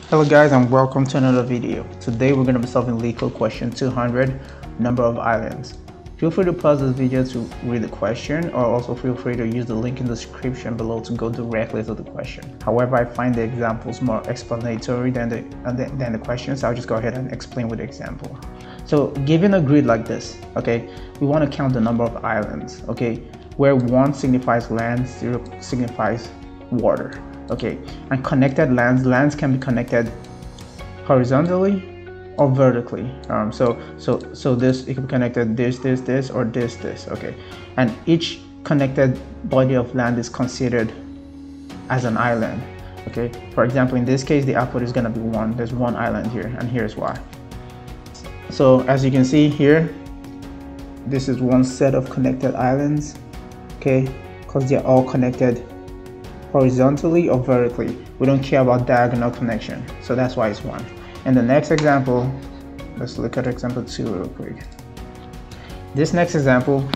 Hello guys, and welcome to another video. Today we're going to be solving LeetCode question 200, number of islands. Feel free to pause this video to read the question, or also feel free to use the link in the description below to go directly to the question. However, I find the examples more explanatory than the questions, so I'll just go ahead and explain with the example. So given a grid like this, okay, we want to count the number of islands, okay, where 1 signifies land, 0 signifies water. Okay, and connected lands can be connected horizontally or vertically. So this, it can be connected this or this. Okay, and each connected body of land is considered as an island. Okay, for example, in this case, the output is going to be 1. There's 1 island here, and here's why. So as you can see here, this is one set of connected islands. Okay, because they're all connected horizontally or vertically. We don't care about diagonal connection, so that's why it's 1. In the next example, let's look at example 2 real quick. This next example,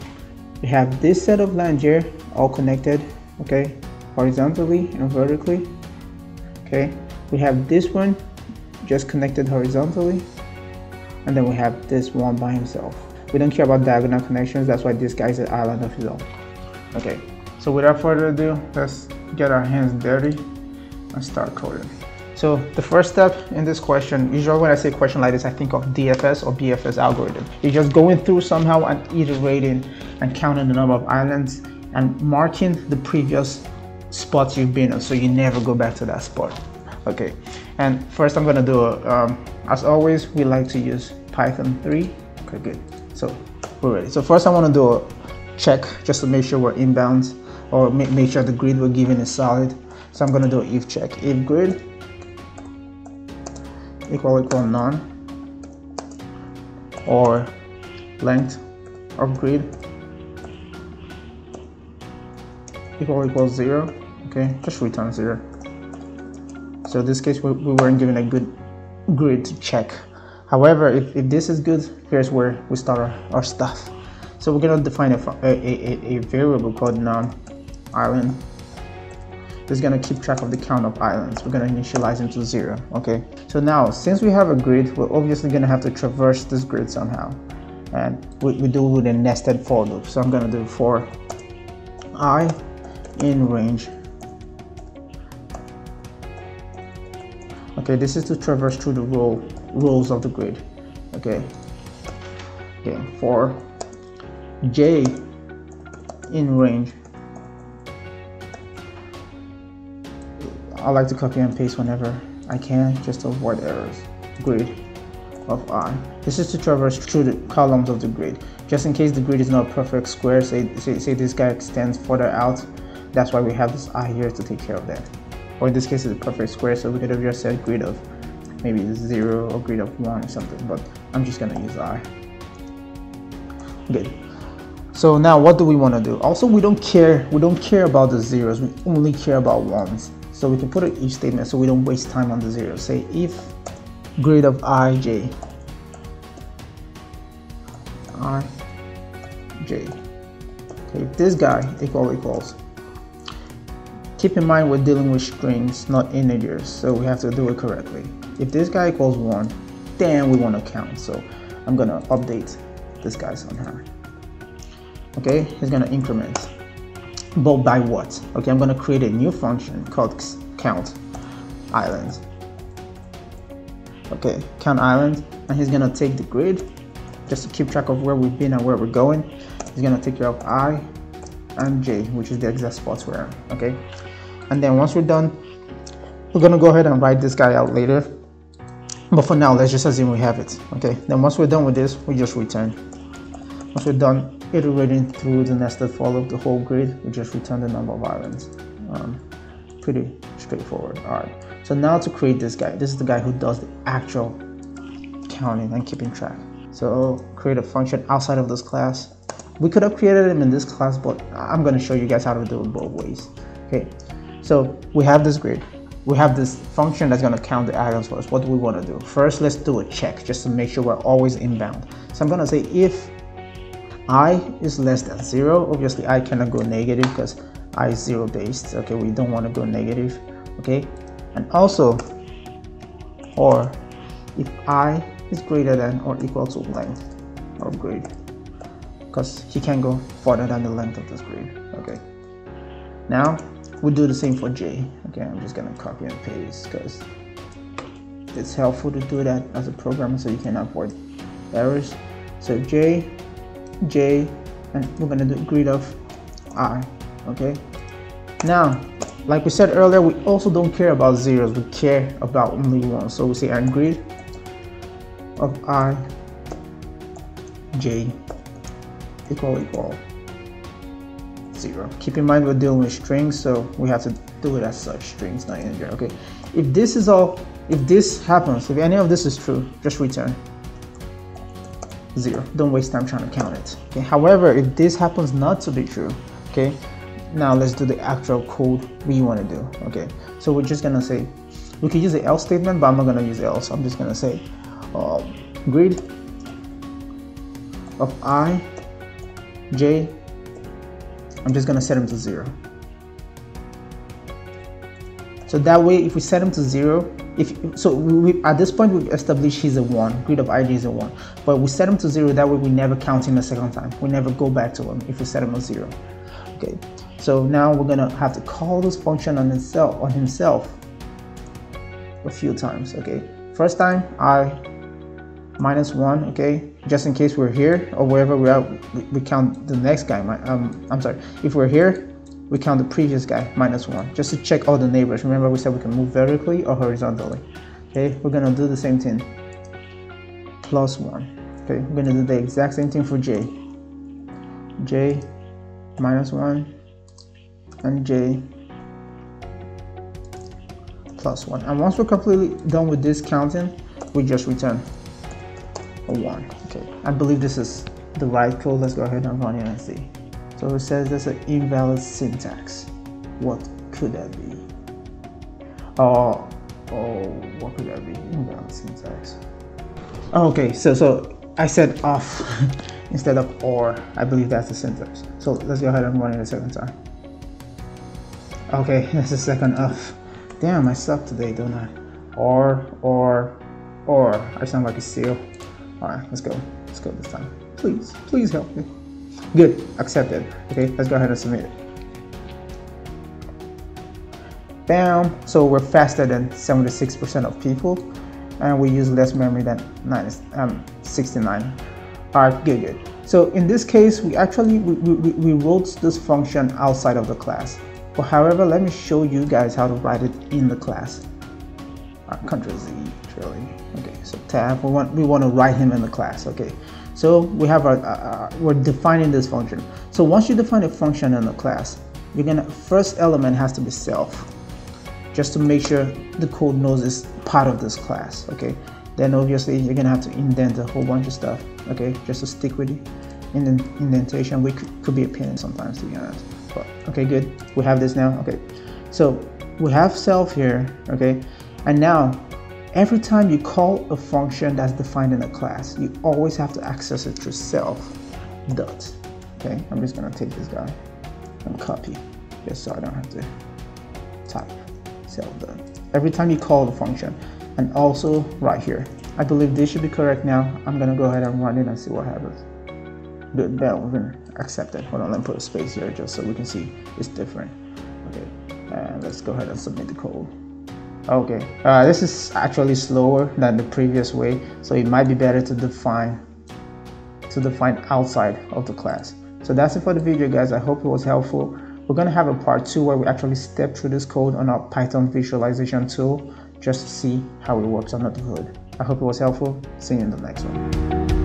we have this set of land here all connected, okay, horizontally and vertically. Okay, we have this one just connected horizontally, and then we have this one by himself. We don't care about diagonal connections, that's why this guy is an island of his own. Okay, so without further ado, let's get our hands dirty and start coding. So the first step in this question, usually when I say a question like this, I think of DFS or BFS algorithm. You're just going through somehow and iterating and counting the number of islands and marking the previous spots you've been on, so you never go back to that spot. Okay, and first I'm gonna do as always, we like to use Python 3. Okay, good. So we're ready. So first I want to do a check just to make sure we're inbounds, or make sure the grid we're given is solid. So I'm going to do an if check. If grid equal none, or length of grid equal 0, okay, just return 0. So in this case we weren't given a good grid to check. However, if this is good, here's where we start our stuff. So we're going to define a variable called non-island. It's going to keep track of the count of islands. We're going to initialize them to 0. Okay, so now since we have a grid, we're obviously going to have to traverse this grid somehow, and we do with a nested for loop. So I'm going to do for I in range. Okay, this is to traverse through the rows of the grid. Okay, for j in range. I like to copy and paste whenever I can, just to avoid errors. Grid of I. This is to traverse through the columns of the grid, just in case the grid is not a perfect square. Say this guy extends further out. That's why we have this I here to take care of that. Or in this case, it's a perfect square, so we could have just said grid of maybe 0 or grid of 1 or something. But I'm just gonna use I. Good. So now what do we want to do? Also, we don't care about the zeros, we only care about ones. So we can put an if statement so we don't waste time on the zeros. Say if grid of ij, okay, if this guy equals, keep in mind we're dealing with strings, not integers, so we have to do it correctly. If this guy equals 1, then we want to count, so I'm gonna update this guy somehow. Okay, he's gonna increment, but by what? Okay, I'm gonna create a new function called count islands. Okay, count islands, and he's gonna take the grid just to keep track of where we've been and where we're going. He's gonna take care of I and j, which is the exact spots we're in. Okay, and then once we're done, we're gonna go ahead and write this guy out later, but for now let's just assume we have it. Okay, then once we're done with this, we just return. Once we're done iterating through the nested for loop, the whole grid, we just return the number of islands. Pretty straightforward. All right, so now to create this guy, this is the guy who does the actual counting and keeping track. So create a function outside of this class. We could have created him in this class, but I'm going to show you guys how to do it both ways. Okay, so we have this grid, we have this function that's going to count the items for us. What do we want to do? First, let's do a check just to make sure we're always inbound. So I'm going to say if I is less than 0, obviously I cannot go negative because I is 0 based. Okay, we don't want to go negative. Okay, and also, or if I is greater than or equal to length of grid, because he can go further than the length of this grid. Okay, now we'll do the same for J. Okay, I'm just gonna copy and paste because it's helpful to do that as a programmer so you can avoid errors. So J, and we're gonna do grid of I. Okay, now like we said earlier, we also don't care about zeros, we care about only one. So we say and grid of I J equal 0. Keep in mind we're dealing with strings, so we have to do it as such, strings, not integer. Okay, if this is all, if this happens, if any of this is true, just return 0. Don't waste time trying to count it. Okay, however, if this happens not to be true, okay, now let's do the actual code we want to do. Okay, so we're just gonna say, we could use the else statement, but I'm not gonna use else. I'm just gonna say grid of I J. I'm just gonna set them to 0. So that way, if we set him to 0, at this point we've established he's a 1. Grid of ij is a 1, but we set him to 0. That way we never count him a second time. We never go back to him if we set him to 0. Okay. So now we're gonna have to call this function on himself a few times. Okay. First time I -1. Okay. Just in case we're here or wherever we are, we count the next guy. I'm sorry. If we're here, we count the previous guy -1, just to check all the neighbors. Remember we said we can move vertically or horizontally. Okay, we're gonna do the same thing. +1. Okay, we're gonna do the exact same thing for J. J -1 and J +1. And once we're completely done with this counting, we just return a 1. Okay, I believe this is the right code. Let's go ahead and run it and see. So it says there's an invalid syntax. What could that be? What could that be? Invalid syntax. Okay, so I said off instead of or. I believe that's the syntax. So let's go ahead and run it a second time. Okay, that's the second off. Damn, I suck today, don't I? Or. I sound like a seal. Alright, let's go this time. Please help me. Good, accepted. Okay, let's go ahead and submit it. Bam! So we're faster than 76% of people, and we use less memory than 69. Alright, good. So in this case, we actually we wrote this function outside of the class. But however, let me show you guys how to write it in the class. Ctrl Z, really. Okay, so tab. We want to write him in the class. Okay. So we have we're defining this function. So once you define a function in the class, you're gonna, first element has to be self, just to make sure the code knows it's part of this class. Okay. Then obviously you're gonna have to indent a whole bunch of stuff. Okay, just to stick with it. Indentation could be a pain sometimes, to be honest. But okay, good. We have this now. Okay. So we have self here. Okay, and now, every time you call a function that's defined in a class, you always have to access it through self dot. Okay, I'm just gonna take this guy and copy, just so I don't have to type self dot. Every time you call the function, and also right here. I believe this should be correct now. I'm gonna go ahead and run it and see what happens. Good, now we're gonna accept it. Hold on, let me put a space here just so we can see it's different. Okay, and let's go ahead and submit the code. Okay, this is actually slower than the previous way, so it might be better to define outside of the class. So that's it for the video, guys. I hope it was helpful. We're gonna have a part 2 where we actually step through this code on our Python visualization tool just to see how it works under the hood. I hope it was helpful. See you in the next one.